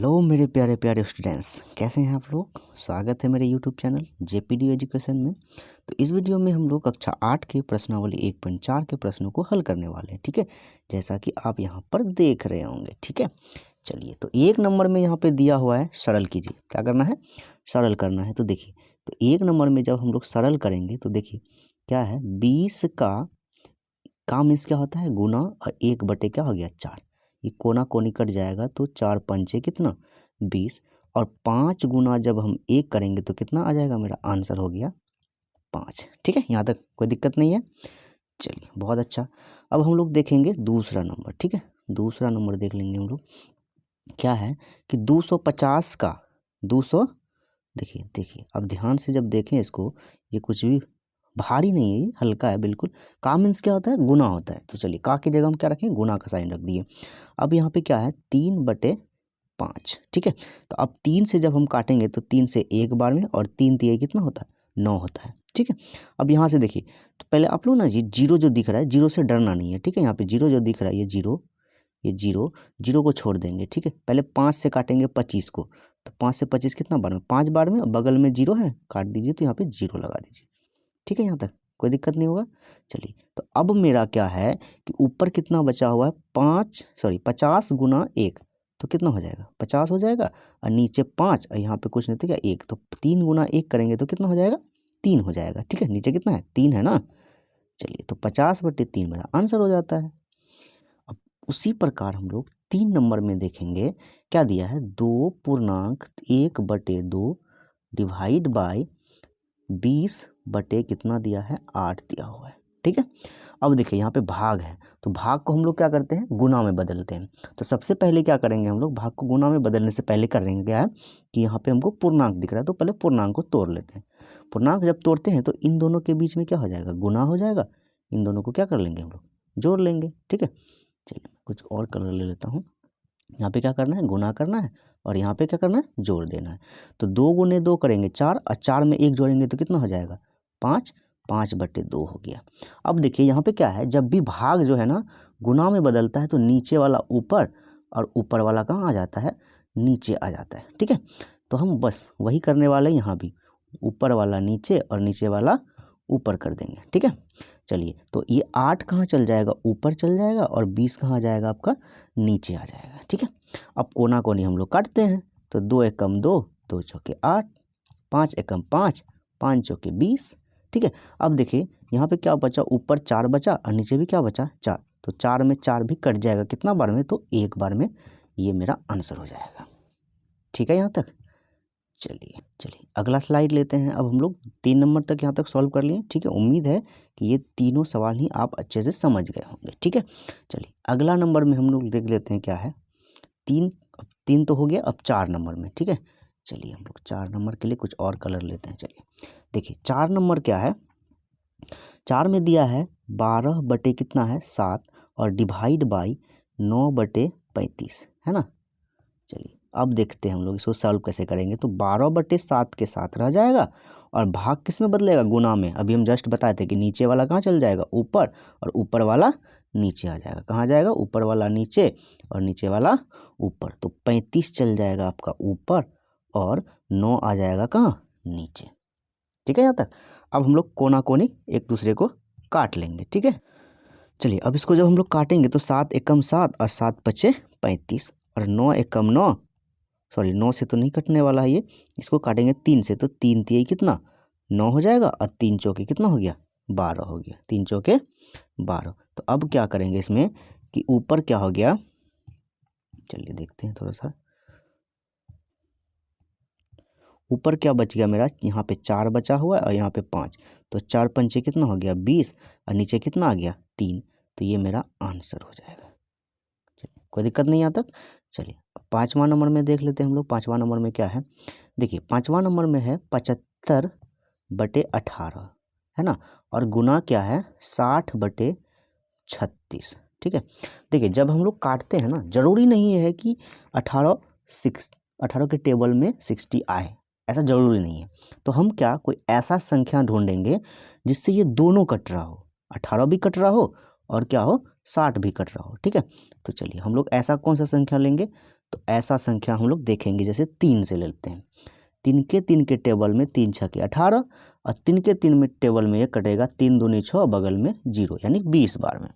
Hello मेरे प्यारे प्यारे स्टूडेंट्स, कैसे हैं आप लोग। स्वागत है मेरे यूट्यूब चैनल जेपीडी एजुकेशन में। तो इस वीडियो में हम लोग कक्षा 8 के प्रश्नावली 1.4 के प्रश्नों को हल करने वाले हैं। ठीक है, जैसा कि आप यहाँ पर देख रहे होंगे। ठीक है, चलिए तो 1 नंबर में यहाँ पे दिया हुआ है सरल कीजिए। क्या करना है? सरल करना है। तो देखिए, तो 1 नंबर में जब हम लोग सरल करेंगे तो देखिए क्या है, 20 का मीन्स क्या होता है, गुना, और 1 बटे क्या हो गया 4। ये कोना कोनी कट जाएगा तो 4 पंचे कितना 20, और 5 गुना जब हम 1 करेंगे तो कितना आ जाएगा, मेरा आंसर हो गया 5। ठीक है, यहाँ तक कोई दिक्कत नहीं है। चलिए बहुत अच्छा। अब हम लोग देखेंगे दूसरा नंबर। ठीक है, दूसरा नंबर देख लेंगे हम लोग। क्या है कि 250 का 200, देखिए देखिए अब ध्यान से जब देखें इसको, ये कुछ भी भारी नहीं है, ये हल्का है बिल्कुल। का मीन्स क्या होता है, गुना होता है। तो चलिए का की जगह हम क्या रखें, गुना का साइन रख दिए। अब यहाँ पे क्या है, 3/5। ठीक है, तो अब 3 से जब हम काटेंगे तो 3 से 1 बार में, और 3 3 कितना होता है 9 होता है। ठीक है, अब यहाँ से देखिए, तो पहले आप लोग ना जी जीरो जो दिख रहा है, जीरो से डरना नहीं है। ठीक है, यहाँ पे जीरो जो दिख रहा है, ये जीरो, ये जीरो, जीरो को छोड़ देंगे। ठीक है, पहले 5 से काटेंगे 25 को, तो 5 से 25 कितना बार में, 5 बार में, और बगल में जीरो है, काट दीजिए, तो यहाँ पे जीरो लगा दीजिए। ठीक है, यहाँ तक कोई दिक्कत नहीं होगा। चलिए तो अब मेरा क्या है कि ऊपर कितना बचा हुआ है, 50 गुना 1, तो कितना हो जाएगा 50 हो जाएगा, और नीचे 5, और यहाँ पे कुछ नहीं था क्या 1, तो 3 गुना 1 करेंगे तो कितना हो जाएगा 3 हो जाएगा। ठीक है, नीचे कितना है 3 है ना। चलिए तो 50/3 मेरा आंसर हो जाता है। अब उसी प्रकार हम लोग 3 नंबर में देखेंगे, क्या दिया है, 2.1/2 डिवाइड बाय 20 बटे कितना दिया है 8 दिया हुआ है। ठीक है, अब देखिए यहाँ पे भाग है, तो भाग को हम लोग क्या करते हैं, गुना में बदलते हैं। तो सबसे पहले क्या करेंगे हम लोग, भाग को गुना में बदलने से पहले करेंगे क्या है कि यहाँ पे हमको पूर्णांक दिख रहा है, तो पहले पूर्णांक को तोड़ लेते हैं। पूर्णांक जब तोड़ते हैं तो इन दोनों के बीच में क्या हो जाएगा, गुना हो जाएगा। इन दोनों को क्या कर लेंगे हम लोग, जोड़ लेंगे। ठीक है, चलिए कुछ और कलर ले लेता हूँ। यहाँ पे क्या करना है, गुना करना है, और यहाँ पे क्या करना है, जोड़ देना है। तो 2 गुने 2 करेंगे 4, और 4 में 1 जोड़ेंगे तो कितना हो जाएगा 5, 5/2 हो गया। अब देखिए यहाँ पे क्या है, जब भी भाग जो है ना गुना में बदलता है तो नीचे वाला ऊपर, और ऊपर वाला कहाँ आ जाता है, नीचे आ जाता है। ठीक है, तो हम बस वही करने वाले हैं, यहाँ भी ऊपर वाला नीचे और नीचे वाला ऊपर कर देंगे। ठीक है, चलिए तो ये 8 कहाँ चल जाएगा, ऊपर चल जाएगा, और 20 कहाँ जाएगा आपका, नीचे आ जाएगा। ठीक है, अब कोना कोनी हम लोग काटते हैं, तो 2 एकम 2, 2 चौके 8, 5 एकम 5, 5 चौके 20। ठीक है, अब देखिए यहाँ पे क्या बचा, ऊपर 4 बचा और नीचे भी क्या बचा 4, तो 4 में 4 भी कट जाएगा, कितना बार में, तो 1 बार में। ये मेरा आंसर हो जाएगा। ठीक है यहाँ तक। चलिए चलिए अगला स्लाइड लेते हैं। अब हम लोग 3 नंबर तक यहाँ तक सॉल्व कर लिए। ठीक है, उम्मीद है कि ये तीनों सवाल ही आप अच्छे से समझ गए होंगे। ठीक है, चलिए अगला नंबर में हम लोग देख लेते हैं क्या है, 3। अब 3 तो हो गया, अब 4 नंबर में। ठीक है, चलिए हम लोग 4 नंबर के लिए कुछ और कलर लेते हैं। चलिए देखिए 4 नंबर क्या है, 4 में दिया है 12 बटे कितना है 7, और डिवाइड बाई 9/35 है ना। चलिए अब देखते हैं हम लोग इसको सॉल्व कैसे करेंगे। तो 12/7 के साथ रह जाएगा, और भाग किस में बदलेगा, गुना में। अभी हम जस्ट बताए थे कि नीचे वाला कहाँ चल जाएगा, ऊपर, और ऊपर वाला नीचे आ जाएगा। कहाँ जाएगा, ऊपर वाला नीचे और नीचे वाला ऊपर। तो 35 चल जाएगा आपका ऊपर, और 9 आ जाएगा कहाँ, नीचे। ठीक है यहाँ तक। अब हम लोग कोना कोनी एक दूसरे को काट लेंगे। ठीक है, चलिए अब इसको जब हम लोग काटेंगे तो 7 एकम 7 और 7 पचे 35, और 9 एकम 9, सॉरी 9 से तो नहीं कटने वाला है ये, इसको काटेंगे 3 से, तो 3 तिया कितना 9 हो जाएगा, और 3 चौके कितना हो गया 12 हो गया, 3 चौके 12। तो अब क्या करेंगे इसमें कि ऊपर क्या हो गया, चलिए देखते हैं थोड़ा सा, ऊपर क्या बच गया मेरा, यहाँ पे 4 बचा हुआ है और यहाँ पे 5, तो 4 पंचे कितना हो गया 20, और नीचे कितना आ गया 3, तो ये मेरा आंसर हो जाएगा। चलिए कोई दिक्कत नहीं यहाँ तक। चलिए अब 5वां नंबर में देख लेते हैं हम लोग। 5वां नंबर में क्या है, देखिए 5वां नंबर में है 75/18 है ना, और गुना क्या है 60/36। ठीक है, देखिए जब हम लोग काटते हैं ना, जरूरी नहीं है कि 18 के टेबल में 60 आए, ऐसा ज़रूरी नहीं है। तो हम क्या, कोई ऐसा संख्या ढूंढेंगे जिससे ये दोनों कट रहा हो, 18 भी कट रहा हो और क्या हो 60 भी कट रहा हो। ठीक है, तो चलिए हम लोग ऐसा कौन सा संख्या लेंगे, तो ऐसा संख्या हम लोग देखेंगे, जैसे 3 से लेते हैं। 3 के टेबल में 3 छके 18 और 3 में टेबल में ये कटेगा 3 दूनी 6 बगल में 0 यानी 20 बार में।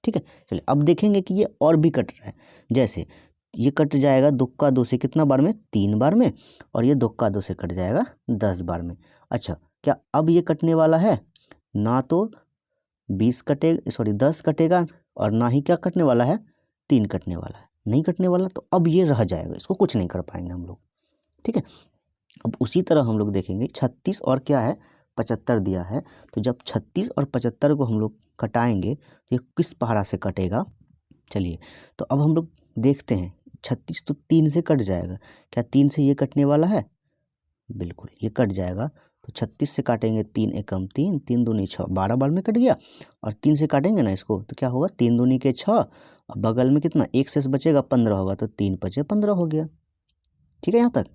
ठीक है, चलिए अब देखेंगे कि ये और भी कट रहा है। जैसे ये कट जाएगा 2 का 2 से कितना बार में, 3 बार में, और ये 2 का 2 से कट जाएगा 10 बार में। अच्छा, क्या अब ये कटने वाला है? ना तो 10 कटेगा और ना ही क्या कटने वाला है, 3 कटने वाला है, नहीं कटने वाला। तो अब ये रह जाएगा, इसको कुछ नहीं कर पाएंगे हम लोग। ठीक है, अब उसी तरह हम लोग देखेंगे 36 और क्या है, 75 दिया है। तो जब 36 और 75 को हम लोग कटाएंगे तो ये किस पहाड़ा से कटेगा? चलिए, तो अब हम लोग देखते हैं। 36 तो 3 से कट जाएगा, क्या 3 से ये कटने वाला है? बिल्कुल, ये कट जाएगा। तो 36 से काटेंगे 3 एकम 3, 3 दूनी 6, 12 बार में कट गया। और 3 से काटेंगे ना इसको तो क्या होगा, 3 दूनी के 6 और बगल में कितना, 1 से बचेगा 15 होगा, तो 3 पचे 15 हो गया। ठीक है यहाँ तक।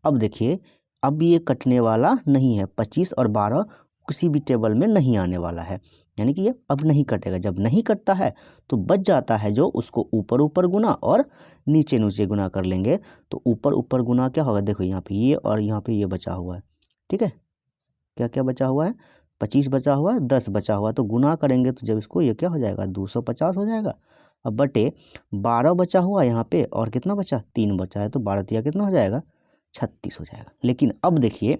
अब देखिए, अब ये कटने वाला नहीं है, 25 और 12 किसी भी टेबल में नहीं आने वाला है, यानी कि ये अब नहीं कटेगा। जब नहीं कटता है तो बच जाता है जो, उसको ऊपर ऊपर गुना और नीचे नीचे गुना कर लेंगे। तो ऊपर ऊपर गुना क्या होगा, देखो यहाँ पे ये और यहाँ पे ये बचा हुआ है। ठीक है, क्या क्या बचा हुआ है, 25 बचा हुआ है, 10 बचा हुआ है, तो गुना करेंगे तो जब इसको ये क्या हो जाएगा, 250 हो जाएगा। अब बटे 12 बचा हुआ यहाँ पे और कितना बचा, 3 बचा है, तो 12 तिया कितना हो जाएगा, 36 हो जाएगा। लेकिन अब देखिए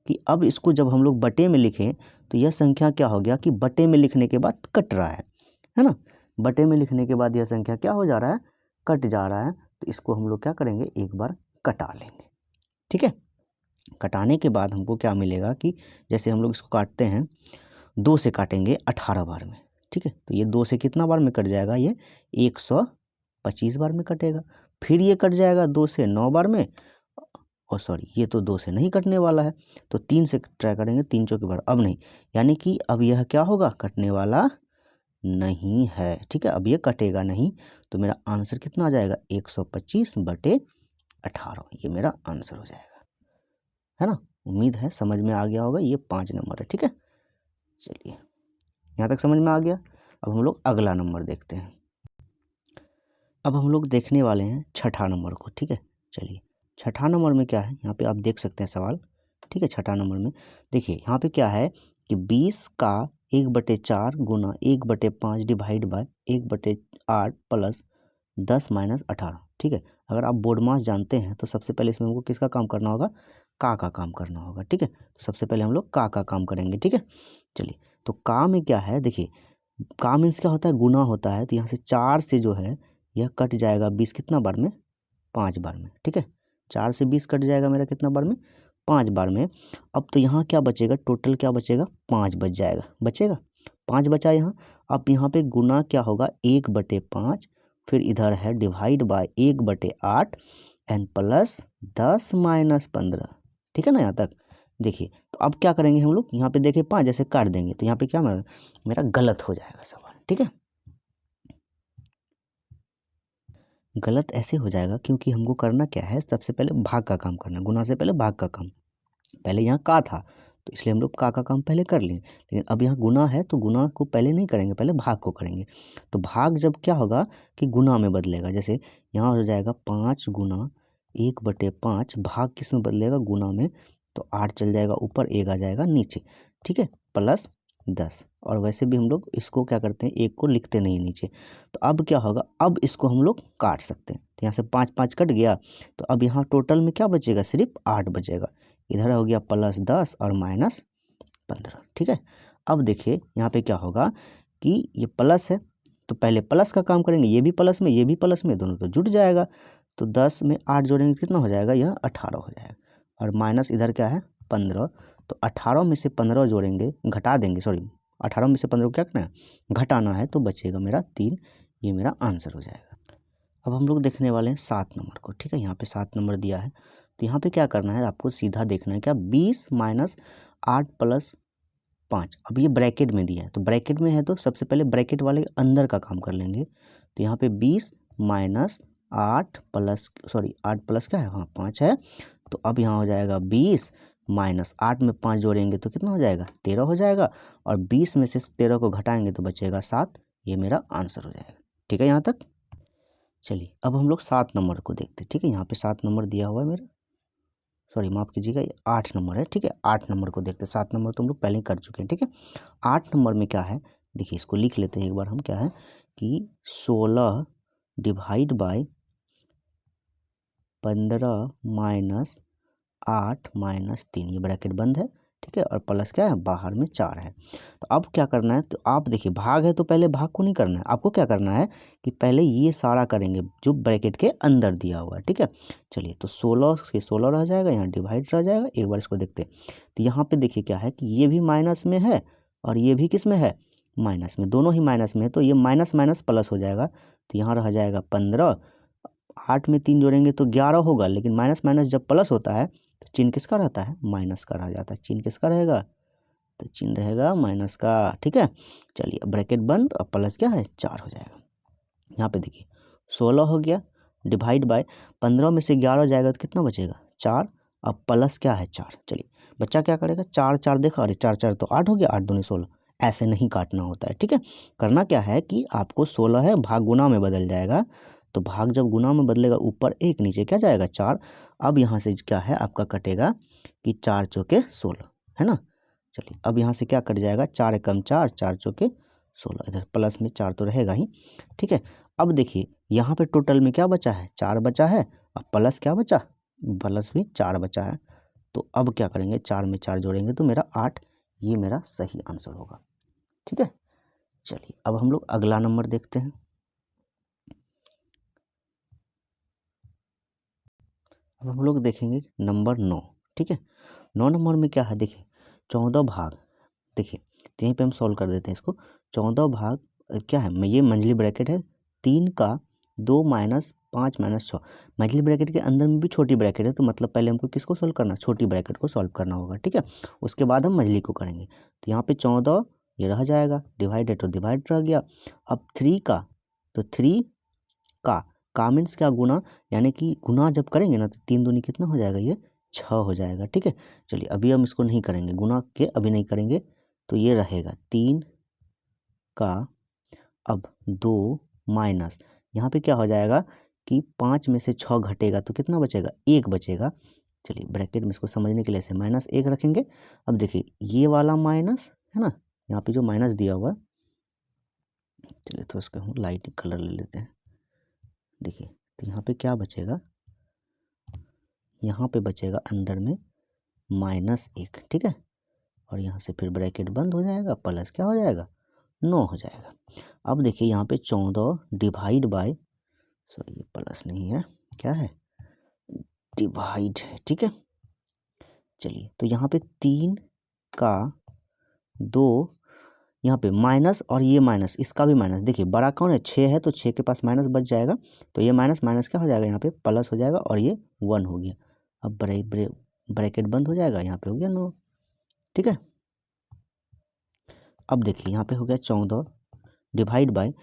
कि अब इसको जब हम लोग बटे में लिखें तो यह संख्या क्या हो गया कि बटे में लिखने के बाद कट रहा है ना। बटे में लिखने के बाद यह संख्या क्या हो जा रहा है, कट जा रहा है। तो इसको हम लोग क्या करेंगे, एक बार कटा लेंगे। ठीक है, कटाने के बाद हमको क्या मिलेगा कि जैसे हम लोग इसको काटते हैं, 2 से काटेंगे 18 बार में। ठीक है, तो ये 2 से कितना बार में कट जाएगा, ये 125 बार में कटेगा। फिर ये कट जाएगा 2 से 9 बार में, और सॉरी ये तो 2 से नहीं कटने वाला है, तो 3 से ट्राई करेंगे, 3 चौके बार, अब नहीं, यानी कि अब यह क्या होगा, कटने वाला नहीं है। ठीक है, अब ये कटेगा नहीं, तो मेरा आंसर कितना आ जाएगा, 125 बटे 18, ये मेरा आंसर हो जाएगा, है ना। उम्मीद है समझ में आ गया होगा, ये 5 नंबर है। ठीक है, चलिए यहाँ तक समझ में आ गया। अब हम लोग अगला नंबर देखते हैं। अब हम लोग देखने वाले हैं छठा नंबर को। ठीक है, चलिए छठा नंबर में क्या है, यहाँ पे आप देख सकते हैं सवाल। ठीक है, छठा नंबर में देखिए यहाँ पे क्या है कि 20 का 1/4 गुना 1/5 डिवाइड बाय 1/8 प्लस 10 माइनस 18। ठीक है, अगर आप बोर्ड मास जानते हैं तो सबसे पहले इसमें हमको किसका काम करना होगा, का काम करना होगा। ठीक है, तो सबसे पहले हम लोग का काम करेंगे। ठीक है, चलिए, तो का में क्या है, देखिए का मीन्स क्या होता है, गुना होता है। तो यहाँ से 4 से जो है यह कट जाएगा 20 कितना बार में, 5 बार में। ठीक है, 4 से 20 कट जाएगा मेरा कितना बार में, 5 बार में। अब तो यहाँ क्या बचेगा, टोटल क्या बचेगा, 5 बच जाएगा, बचेगा 5 बचा यहाँ। अब यहाँ पे गुना क्या होगा, 1/5, फिर इधर है divide by 1/8 and plus 10 minus 15। ठीक है ना यहाँ तक। देखिए तो अब क्या करेंगे हम लोग, यहाँ पे देखें 5 जैसे काट देंगे तो यहाँ पे क्या मेरा गलत हो जाएगा सवाल। ठीक है, गलत ऐसे हो जाएगा क्योंकि हमको करना क्या है, सबसे पहले भाग का काम करना, गुना से पहले भाग का काम। पहले यहाँ का था तो इसलिए हम लोग का काम पहले कर लें, लेकिन अब यहाँ गुना है तो गुना को पहले नहीं करेंगे, पहले भाग को करेंगे। तो भाग जब क्या होगा कि गुना में बदलेगा, जैसे यहाँ हो जाएगा 5 गुना 1/5, भाग किस में बदलेगा, गुना में। तो 8 चल जाएगा ऊपर, 1 आ जाएगा नीचे। ठीक है, प्लस 10। और वैसे भी हम लोग इसको क्या करते हैं, 1 को लिखते नहीं नीचे। तो अब क्या होगा, अब इसको हम लोग काट सकते हैं। तो यहाँ से 5 5 कट गया, तो अब यहाँ टोटल में क्या बचेगा, सिर्फ 8 बचेगा। इधर हो गया प्लस 10 और माइनस 15। ठीक है, अब देखिए यहाँ पे क्या होगा कि ये प्लस है तो पहले प्लस का काम करेंगे, ये भी प्लस में ये भी प्लस में, दोनों तो जुट जाएगा। तो 10 में 8 जोड़ेंगे कितना हो जाएगा, यह 18 हो जाएगा। और माइनस इधर क्या है 15, तो 18 में से 15 जोड़ेंगे, घटा देंगे, सॉरी 18 में से 15 को क्या करना है, घटाना है, तो बचेगा मेरा 3। ये मेरा आंसर हो जाएगा। अब हम लोग देखने वाले हैं 7 नंबर को। ठीक है, यहाँ पे 7 नंबर दिया है, तो यहाँ पे क्या करना है, आपको सीधा देखना है क्या, 20 माइनस 8 प्लस 5। अब ये ब्रैकेट में दिया है, तो ब्रैकेट में है तो सबसे पहले ब्रैकेट वाले अंदर का काम कर लेंगे। तो यहाँ पे 20 माइनस 8 प्लस क्या है, हाँ 5 है। तो अब यहाँ हो जाएगा 20 माइनस 8 में 5 जोड़ेंगे तो कितना हो जाएगा, 13 हो जाएगा। और 20 में से 13 को घटाएंगे तो बचेगा 7। ये मेरा आंसर हो जाएगा। ठीक है यहाँ तक। चलिए अब हम लोग 7 नंबर को देखते हैं। ठीक है, यहाँ पे 7 नंबर दिया हुआ है मेरा, सॉरी माफ़ कीजिएगा, ये 8 नंबर है। ठीक है, 8 नंबर को देखते हैं। 7 नंबर तो हम लोग पहले ही कर चुके हैं। ठीक है, 8 नंबर में क्या है, देखिए इसको लिख लेते हैं एक बार हम। क्या है कि 16 डिवाइड बाय 15 माइनस 8 माइनस 3, ये ब्रैकेट बंद है। ठीक है, और प्लस क्या है, बाहर में 4 है। तो अब क्या करना है, तो आप देखिए भाग है तो पहले भाग को नहीं करना है, आपको क्या करना है कि पहले ये सारा करेंगे जो ब्रैकेट के अंदर दिया हुआ है। ठीक है, चलिए तो 16 से 16 रह जाएगा, यहाँ डिवाइड रह जाएगा। एक बार इसको देखते हैं, तो यहाँ पे देखिए क्या है कि ये भी माइनस में है और ये भी किस में है, माइनस में, दोनों ही माइनस में है। तो ये माइनस माइनस प्लस हो जाएगा, तो यहाँ रह जाएगा 15, 8 में 3 जोड़ेंगे तो 11 होगा। लेकिन माइनस माइनस जब प्लस होता है तो चिन्ह किसका रहता है, माइनस का रह जाता है। चिन्ह किसका रहेगा, तो चिन्ह रहेगा माइनस का। ठीक है, चलिए अब ब्रैकेट बंद, अब प्लस क्या है, 4 हो जाएगा। यहाँ पे देखिए 16 हो गया, डिवाइड बाय 15 में से 11 जाएगा तो कितना बचेगा, 4। अब प्लस क्या है, 4। चलिए बच्चा क्या करेगा, 4 4 देखा, अरे 4 4 तो 8 हो गया, 8 दूनी 16। ऐसे नहीं काटना होता है। ठीक है, करना क्या है कि आपको 16 है, भाग गुना में बदल जाएगा। तो भाग जब गुना में बदलेगा, ऊपर 1 नीचे क्या जाएगा, 4। अब यहाँ से क्या है आपका कटेगा कि 4 चौके 16, है ना। चलिए अब यहाँ से क्या कट जाएगा, 4 एकम 4, 4 चौके 16, इधर प्लस में 4 तो रहेगा ही। ठीक है, अब देखिए यहाँ पे टोटल में क्या बचा है, 4 बचा है, और प्लस क्या बचा, प्लस भी 4 बचा है। तो अब क्या करेंगे, 4 में 4 जोड़ेंगे तो मेरा 8, ये मेरा सही आंसर होगा। ठीक है, चलिए अब हम लोग अगला नंबर देखते हैं। अब हम लोग देखेंगे नंबर 9। ठीक है, 9 नंबर में क्या है, देखिए 14 भाग, देखिए तो यहीं पे हम सॉल्व कर देते हैं इसको। 14 भाग क्या है, ये मंझली ब्रैकेट है, 3 का 2 माइनस 5 माइनस 6। मंझली ब्रैकेट के अंदर में भी छोटी ब्रैकेट है, तो मतलब पहले हमको किसको सॉल्व करना, छोटी ब्रैकेट को सॉल्व करना होगा। ठीक है, उसके बाद हम मंझली को करेंगे। तो यहाँ पे 14 ये रह जाएगा, डिवाइड है तो डिवाइड रह गया। अब 3 का, तो 3 का मीन्स क्या, गुना, यानी कि गुना जब करेंगे ना तो 3 दूनी कितना हो जाएगा, ये 6 हो जाएगा। ठीक है, चलिए अभी हम इसको नहीं करेंगे, गुना के अभी नहीं करेंगे। तो ये रहेगा 3 का, अब 2 माइनस, यहाँ पे क्या हो जाएगा कि 5 में से 6 घटेगा तो कितना बचेगा, 1 बचेगा। चलिए ब्रैकेट में इसको समझने के लिए ऐसे माइनस 1 रखेंगे। अब देखिए ये वाला माइनस है ना, यहाँ पे जो माइनस दिया हुआ है, चलिए तो इसका हम लाइट कलर ले लेते हैं। देखिए तो यहाँ पे क्या बचेगा, यहाँ पे बचेगा अंदर में -1। ठीक है, और यहाँ से फिर ब्रैकेट बंद हो जाएगा, प्लस क्या हो जाएगा, 9 हो जाएगा। अब देखिए यहाँ पे 14 डिवाइड बाय, सॉरी ये प्लस नहीं है, क्या है, डिवाइड है। ठीक है, चलिए तो यहाँ पे 3 का 2, यहाँ पे माइनस और ये माइनस, इसका भी माइनस, देखिए बड़ा कौन है, 6 है, तो 6 के पास माइनस बच जाएगा। तो ये माइनस माइनस क्या हो जाएगा, यहाँ पे प्लस हो जाएगा, और ये 1 हो गया। अब ब्रैकेट बंद हो जाएगा, यहाँ पे हो गया 9। ठीक है, अब देखिए यहाँ पे हो गया 14 डिवाइड बाय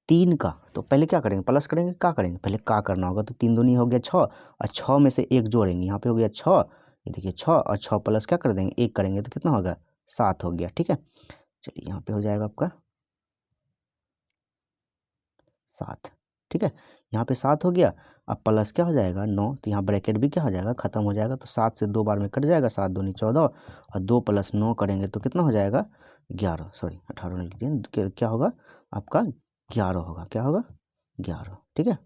3 का, तो पहले क्या करेंगे, प्लस करेंगे, का करेंगे, पहले का करना होगा। तो 3 दूनी हो गया 6, और 6 में से 1 जोड़ेंगे, यहाँ पे हो गया 6, ये देखिए 6 और 6 प्लस क्या कर देंगे, 1 करेंगे तो कितना होगा, 7 हो गया। ठीक है, चलिए यहाँ पे हो जाएगा आपका 7। ठीक है, यहाँ पे 7 हो गया, अब प्लस क्या हो जाएगा, 9, तो यहाँ ब्रैकेट भी क्या हो जाएगा, खत्म हो जाएगा। तो 7 से 2 बार में कट जाएगा, 7 दूनी 14, और 2 + 9 करेंगे तो कितना हो जाएगा, 11, सॉरी 18 नहीं लीजिए, क्या होगा आपका 11 होगा, क्या होगा 11। ठीक है,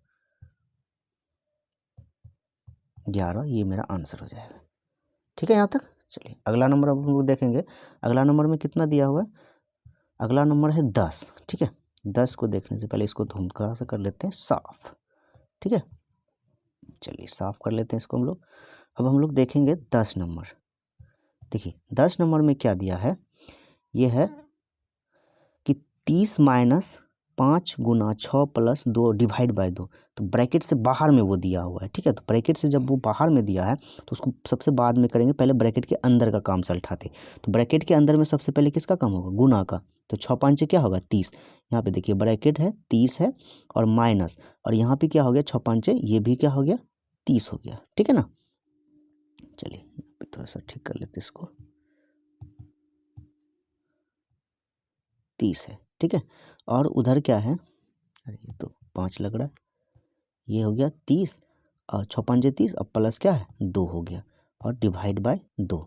11 ये मेरा आंसर हो जाएगा। ठीक है यहाँ तक, चलिए अगला नंबर अब हम लोग देखेंगे। अगला नंबर में कितना दिया हुआ है, अगला नंबर है 10। ठीक है, 10 को देखने से पहले इसको तो हम कहाँ से कर लेते हैं, साफ। ठीक है, चलिए साफ कर लेते हैं इसको हम लोग। अब हम लोग देखेंगे 10 नंबर। देखिए 10 नंबर में क्या दिया है, ये है कि 30 minus 5 Guna 6 plus 2 divide by 2। तो ब्रैकेट से बाहर में वो दिया हुआ है। ठीक है, तो ब्रैकेट से जब वो बाहर में दिया है तो उसको सबसे बाद में करेंगे, पहले ब्रैकेट के अंदर का काम सलटाते। तो ब्रैकेट के अंदर में सबसे पहले किसका काम होगा, गुना का। तो 6 5 क्या होगा, 30। यहाँ पे देखिए ब्रैकेट है 30 है, और माइनस, और यहाँ पे क्या हो गया, 6 5 ये भी क्या हो गया, 30 हो गया। ठीक है ना, चलिए थोड़ा सा ठीक कर लेते इसको, 30 है। ठीक है, और उधर क्या है, अरे ये तो 5 लग रहा है, ये हो गया 30 और 6 पंजे 30 अब प्लस क्या है 2 हो गया और डिवाइड बाय 2।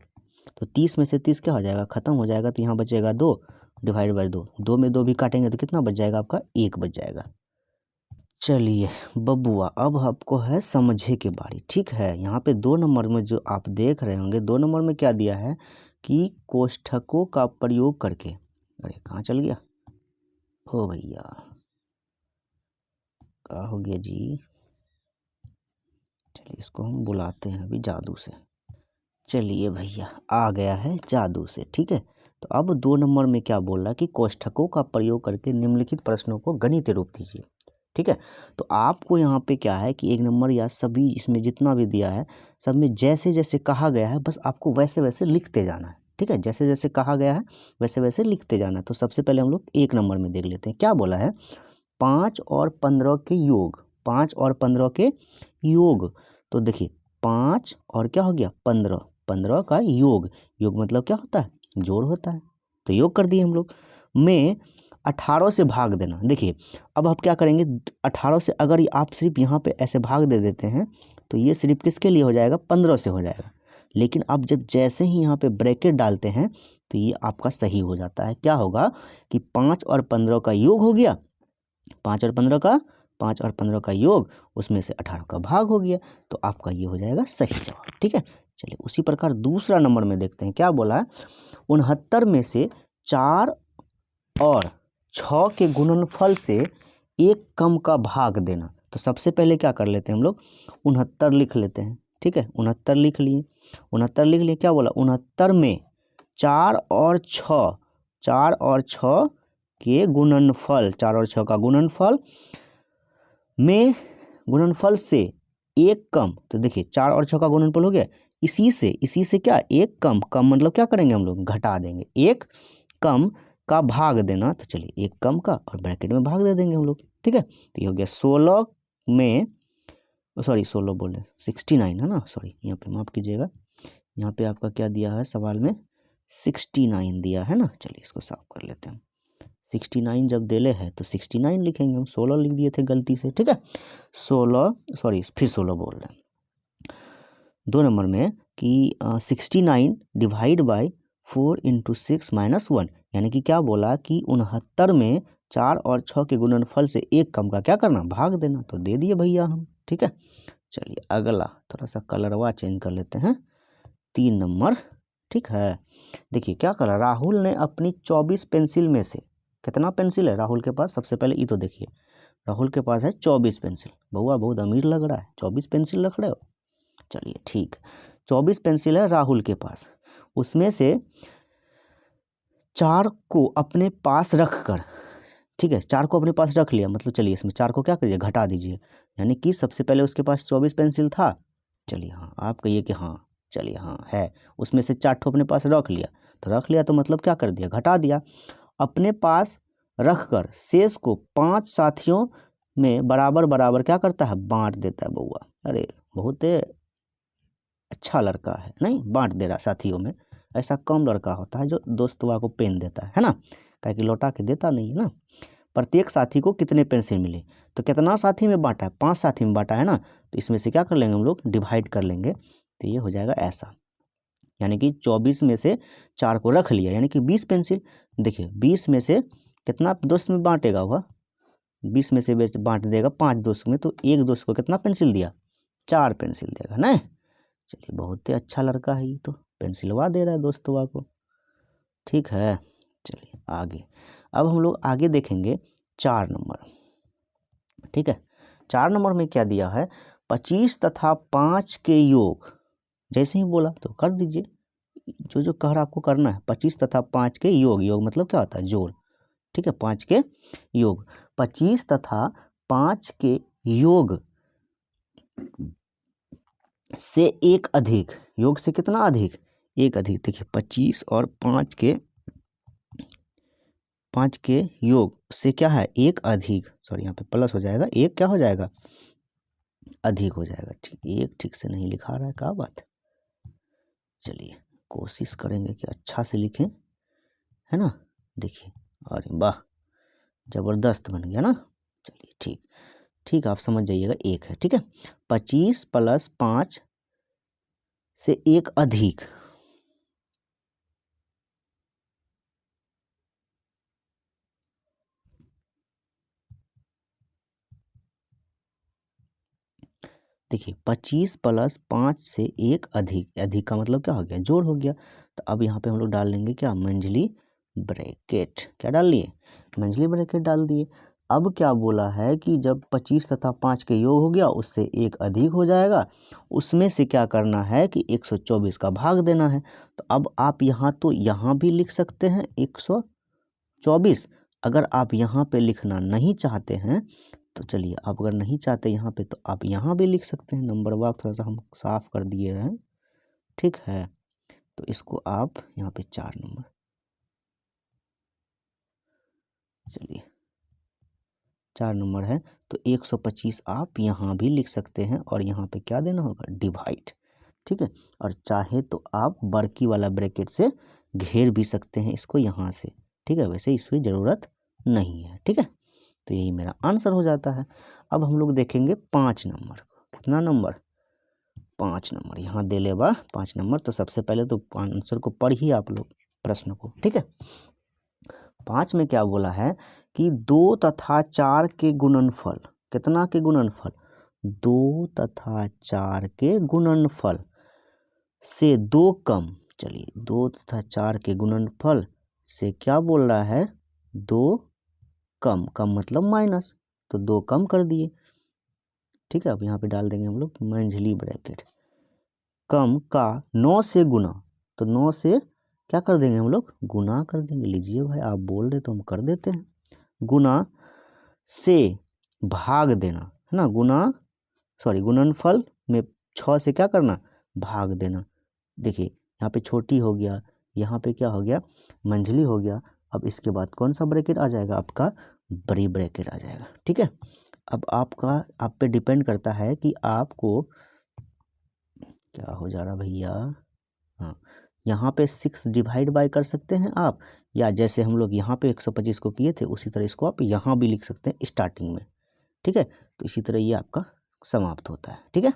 तो 30 में से 30 क्या हो जाएगा ख़त्म हो जाएगा, तो यहाँ बचेगा 2 डिवाइड बाय 2। 2 में 2 भी काटेंगे तो कितना बच जाएगा आपका 1 बच जाएगा। चलिए बबुआ अब आपको है समझे के बारी, ठीक है। यहाँ पे 2 नंबर में जो आप देख रहे होंगे 2 नंबर में क्या दिया है कि कोष्ठकों का प्रयोग करके, अरे कहाँ चल गया ओ भैया, क्या हो गया जी। चलिए इसको हम बुलाते हैं अभी जादू से। चलिए भैया आ गया है जादू से, ठीक है। तो अब 2 नंबर में क्या बोल रहा है कि कोष्ठकों का प्रयोग करके निम्नलिखित प्रश्नों को गणितीय रूप दीजिए, ठीक है। तो आपको यहाँ पे क्या है कि 1 नंबर या सभी इसमें जितना भी दिया है सब में जैसे जैसे कहा गया है बस आपको वैसे वैसे लिखते जाना है, ठीक है। जैसे जैसे कहा गया है वैसे वैसे लिखते जाना है। तो सबसे पहले हम लोग 1 नंबर में देख लेते हैं क्या बोला है। 5 और 15 के योग, 5 और 15 के योग। तो देखिए 5 और क्या हो गया 15, 15 का योग, योग मतलब क्या होता है जोड़ होता है। तो योग कर दिए हम लोग में 18 से भाग देना। देखिए अब आप क्या करेंगे 18 से अगर आप सिर्फ यहाँ पे ऐसे भाग दे देते हैं तो ये सिर्फ किसके लिए हो जाएगा 15 से हो जाएगा। लेकिन आप जब जैसे ही यहाँ पे ब्रैकेट डालते हैं तो ये आपका सही हो जाता है। क्या होगा कि 5 और 15 का योग हो गया, 5 और 15 का योग, उसमें से 18 का भाग हो गया, तो आपका ये हो जाएगा सही जवाब, ठीक है। चलिए उसी प्रकार दूसरा नंबर में देखते हैं क्या बोला है। 69 में से 4 और 6 के गुणनफल से 1 कम का भाग देना। तो सबसे पहले क्या कर लेते हैं हम लोग 69 लिख लेते हैं, ठीक है। 69 लिख लिए, 69 लिख लिए। क्या बोला 69 में 4 और 6, 4 और 6 के गुणनफल, 4 और 6 का गुणनफल में गुणनफल से 1 कम। तो देखिए 4 और 6 का गुणनफल हो गया, इसी से क्या 1 कम, कम मतलब क्या करेंगे हम लोग घटा देंगे, 1 कम का भाग देना। तो चलिए 1 कम का और ब्रैकेट में भाग दे देंगे हम लोग, ठीक है। तो ये हो गया 16 में, सॉरी 16 बोले 69 है ना, सॉरी यहाँ पे माफ़ कीजिएगा, यहाँ पे आपका क्या दिया है सवाल में 69 दिया है ना। चलिए इसको साफ कर लेते हैं। 69 जब देले है तो 69 लिखेंगे हम, 16 लिख दिए थे गलती से, ठीक है। 16 सॉरी फिर 16 बोल रहे हैं 2 नंबर में कि 69 डिवाइड बाय 4 इंटू 6 माइनस 1, यानी कि क्या बोला कि 69 में 4 और 6 के गुणनफल से 1 कम का क्या करना भाग देना। तो दे दिए भैया हम, ठीक है। चलिए अगला थोड़ा सा कलरवा चेंज कर लेते हैं, 3 नंबर, ठीक है। देखिए क्या करा राहुल ने अपनी 24 पेंसिल में से, कितना पेंसिल है राहुल के पास, सबसे पहले ये तो देखिए राहुल के पास है 24 पेंसिल। बउआ बहुत अमीर लग रहा है, 24 पेंसिल रख रहे हो। चलिए ठीक, 24 पेंसिल है राहुल के पास, उसमें से 4 को अपने पास रख कर, ठीक है 4 को अपने पास रख लिया, मतलब चलिए इसमें 4 को क्या करिए घटा दीजिए, यानी कि सबसे पहले उसके पास 24 पेंसिल था। चलिए हाँ आप कहिए कि हाँ, चलिए हाँ है, उसमें से 4 ठो अपने पास रख लिया, तो रख लिया तो मतलब क्या कर दिया घटा दिया। अपने पास रख कर शेष को 5 साथियों में बराबर बराबर क्या करता है बांट देता है। बउआ अरे बहुत अच्छा लड़का है, नहीं बांट दे रहा साथियों में, ऐसा कम लड़का होता है जो दोस्तवा को पेन देता है ना, काहे कि लौटा के देता नहीं है ना। प्रत्येक साथी को कितने पेंसिल मिले, तो कितना साथी में बांटा है 5 साथी में बांटा है ना, तो इसमें से क्या कर लेंगे हम लोग डिवाइड कर लेंगे, तो ये हो जाएगा ऐसा, यानी कि 24 में से 4 को रख लिया यानी कि 20 पेंसिल। देखिए 20 में से कितना दोस्त में बांटेगा हुआ, 20 में से बांट देगा 5 दोस्त में, तो एक दोस्त को कितना पेंसिल दिया 4 पेंसिल देगा ना। चलिए बहुत ही अच्छा लड़का है, ये तो पेंसिलवा दे रहा है दोस्तवा को, ठीक है। चलिए आगे, अब हम लोग आगे देखेंगे 4 नंबर, ठीक है। 4 नंबर में क्या दिया है 25 तथा 5 के योग, जैसे ही बोला तो कर दीजिए, जो जो कह रहा आपको करना है। 25 तथा 5 के योग, योग मतलब क्या होता है जोड़, ठीक है 5 के योग, 25 तथा 5 के योग से एक अधिक, योग से कितना अधिक एक अधिक। देखिए 25 और 5 के योग से क्या है एक अधिक, सॉरी यहाँ पे प्लस हो जाएगा, एक क्या हो जाएगा अधिक हो जाएगा, ठीक एक ठीक से नहीं लिखा रहा है, क्या बात है। चलिए कोशिश करेंगे कि अच्छा से लिखें, है ना। देखिए अरे वाह ज़बरदस्त बन गया ना। चलिए ठीक, ठीक है, आप समझ जाइएगा 1 है। ठीक है, 25 प्लस 5 से 1 अधिक, देखिए 25 प्लस 5 से 1 अधिक, अधिक का मतलब क्या हो गया, जोड़ हो गया। तो अब यहाँ पे हम लोग डाल लेंगे क्या, मंझली ब्रैकेट। क्या डाल लिए, मंझली ब्रैकेट डाल दिए। अब क्या बोला है कि जब 25 तथा 5 के योग हो गया, उससे 1 अधिक हो जाएगा, उसमें से क्या करना है कि 124 का भाग देना है। तो अब आप यहाँ तो यहाँ भी लिख सकते हैं 124। अगर आप यहाँ पे लिखना नहीं चाहते हैं तो चलिए, आप अगर नहीं चाहते यहाँ पे तो आप यहाँ भी लिख सकते हैं। नंबर वाक थोड़ा सा हम साफ कर दिए हैं, ठीक है। तो इसको आप यहाँ पे 4 नंबर, चलिए 4 नंबर है तो 125 आप यहाँ भी लिख सकते हैं और यहाँ पे क्या देना होगा, डिवाइड। ठीक है, और चाहे तो आप बड़की वाला ब्रैकेट से घेर भी सकते हैं इसको यहाँ से। ठीक है, वैसे इसकी ज़रूरत नहीं है। ठीक है, तो यही मेरा आंसर हो जाता है। अब हम लोग देखेंगे 5 नंबर को। कितना नंबर, 5 नंबर। यहाँ दे ले बा 5 नंबर। तो सबसे पहले तो आंसर को पढ़िए आप लोग, प्रश्न को। ठीक है, 5 में क्या बोला है कि 2 तथा 4 के गुणनफल, कितना के गुणनफल, 2 तथा 4 के गुणनफल से 2 कम। चलिए 2 तथा 4 के गुणनफल से क्या बोल रहा है, 2 कम, कम मतलब माइनस, तो 2 कम कर दिए। ठीक है, अब यहाँ पे डाल देंगे हम लोग मंझली ब्रैकेट। कम का 9 से गुना, तो 9 से क्या कर देंगे हम लोग, गुना कर देंगे। लीजिए भाई, आप बोल रहे तो हम कर देते हैं। गुना से भाग देना है ना, गुणनफल में 6 से क्या करना, भाग देना। देखिए यहाँ पे छोटी हो गया, यहाँ पे क्या हो गया, मंझली हो गया। अब इसके बाद कौन सा ब्रैकेट आ जाएगा, आपका बड़ी ब्रैकेट आ जाएगा। ठीक है, अब आपका, आप पे डिपेंड करता है कि आपको क्या हो जा रहा भैया, हाँ, यहाँ पे 6 डिवाइड बाय कर सकते हैं आप, या जैसे हम लोग यहाँ पे 125 को किए थे उसी तरह इसको आप यहाँ भी लिख सकते हैं स्टार्टिंग में। ठीक है, तो इसी तरह ये आपका समाप्त होता है। ठीक है।